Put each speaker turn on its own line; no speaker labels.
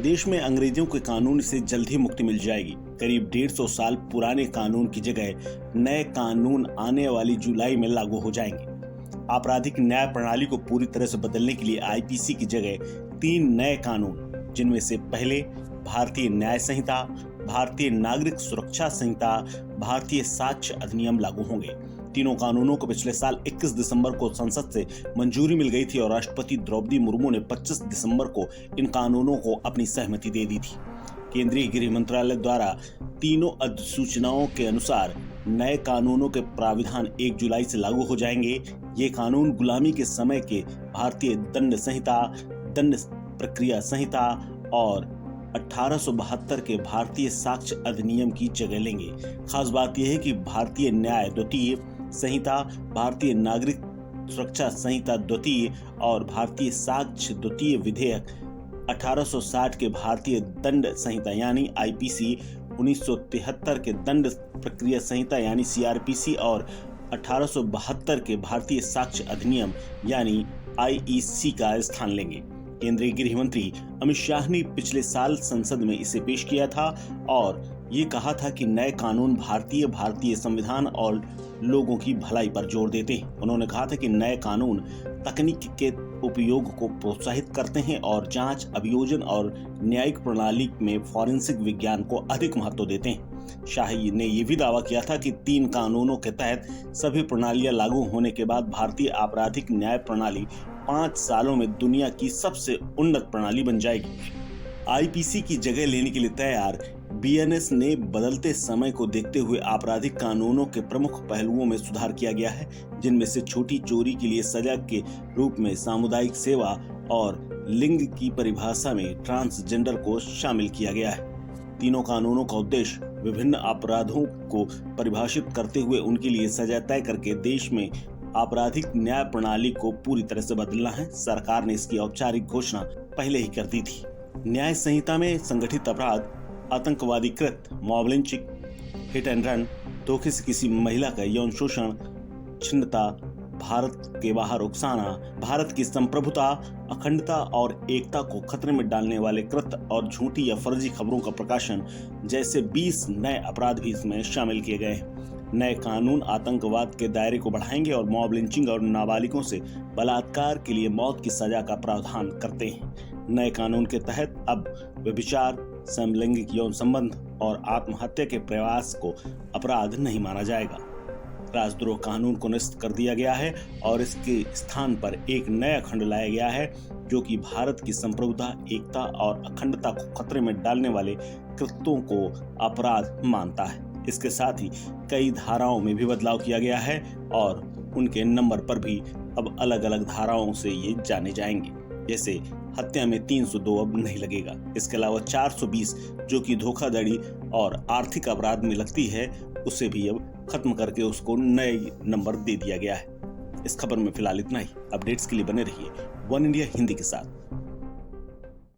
देश में अंग्रेजों के कानून से जल्द ही मुक्ति मिल जाएगी। करीब 150 साल पुराने कानून की जगह नए कानून आने वाली जुलाई में लागू हो जाएंगे। आपराधिक न्याय प्रणाली को पूरी तरह से बदलने के लिए आईपीसी की जगह 3 नए कानून, जिनमें से पहले भारतीय न्याय संहिता, भारतीय नागरिक सुरक्षा संहिता, भारतीय साक्ष्य अधिनियम लागू होंगे। तीनों कानूनों को पिछले साल 21 दिसंबर को संसद से मंजूरी मिल गई थी और राष्ट्रपति द्रौपदी मुर्मू ने 25 दिसंबर को इन कानूनों को अपनी सहमति दे दी थी। केंद्रीय गृह मंत्रालय द्वारा तीनों अधिसूचनाओं के अनुसार नए कानूनों के प्राविधान 1 जुलाई से लागू हो जाएंगे। ये कानून गुलामी के समय के भारतीय दंड संहिता, दंड प्रक्रिया संहिता और 1872 के भारतीय साक्ष्य अधिनियम की जगह लेंगे। खास बात यह है कि भारतीय न्याय द्वितीय संहिता, भारतीय नागरिक सुरक्षा संहिता द्वितीय और भारतीय साक्ष्य द्वितीय विधेयक 1860 के भारतीय दंड संहिता यानी आईपीसी, 1973 के दंड प्रक्रिया संहिता यानी सीआरपीसी और 1872 के भारतीय साक्ष्य अधिनियम यानी आईईसी का स्थान लेंगे। केंद्रीय गृह मंत्री अमित शाह ने पिछले साल संसद में इसे पेश किया था और ये कहा था कि नए कानून भारतीय संविधान और लोगों की भलाई पर जोर देते हैं। उन्होंने कहा था कि नए कानून तकनीक के उपयोग को प्रोत्साहित करते हैं और जांच, अभियोजन और न्यायिक प्रणाली में फॉरेंसिक विज्ञान को अधिक महत्व देते हैं। शाह ने यह भी दावा किया था कि 3 कानूनों के तहत सभी प्रणालियां लागू होने के बाद भारतीय आपराधिक न्याय प्रणाली 5 सालों में दुनिया की सबसे उन्नत प्रणाली बन जाएगी। आईपीसी की जगह लेने के लिए तैयार बीएनएस ने बदलते समय को देखते हुए आपराधिक कानूनों के प्रमुख पहलुओं में सुधार किया गया है, जिनमें से छोटी चोरी के लिए सजा के रूप में सामुदायिक सेवा और लिंग की परिभाषा में ट्रांसजेंडर को शामिल किया गया है। तीनों कानूनों का उद्देश्य विभिन्न अपराधों को परिभाषित करते हुए उनके लिए सजा तय करके देश में आपराधिक न्याय प्रणाली को पूरी तरह से बदलना है। सरकार ने इसकी औपचारिक घोषणा पहले ही कर दी थी। न्याय संहिता में संगठित अपराध, आतंकवादी कृत्य, mob lynching, hit and run, धोखे से किसी महिला का यौन शोषण, छिन्नता, भारत के बाहर उकसाना, भारत की संप्रभुता, अखंडता और एकता को खतरे में डालने वाले कृत्य और झूठी या फर्जी खबरों का प्रकाशन जैसे 20 नए अपराध भी इसमें शामिल किए गए हैं। नए कानून आतंकवाद के दायरे को बढ़ाएंगे और मॉब लिंचिंग और नाबालिगों से बलात्कार के लिए मौत की सजा का प्रावधान करते हैं। नए कानून के तहत अब व्यभिचार, समलैंगिक यौन संबंध और आत्महत्या के प्रयास को अपराध नहीं माना जाएगा। राजद्रोह कानून को निरस्त कर दिया गया है और इसके स्थान पर एक नया खंड लाया गया है जो कि भारत की संप्रभुता, एकता और अखंडता को खतरे में डालने वाले कृत्यों को अपराध मानता है। इसके साथ ही कई धाराओं में भी बदलाव किया गया है और उनके नंबर पर भी अब अलग अलग धाराओं से ये जाने जाएंगे। जैसे हत्या में 302 अब नहीं लगेगा। इसके अलावा 420 जो कि धोखाधड़ी और आर्थिक अपराध में लगती है, उसे भी अब खत्म करके उसको नए नंबर दे दिया गया है। इस खबर में फिलहाल इतना ही। अपडेट्स के लिए बने रहिए वन इंडिया हिंदी के साथ।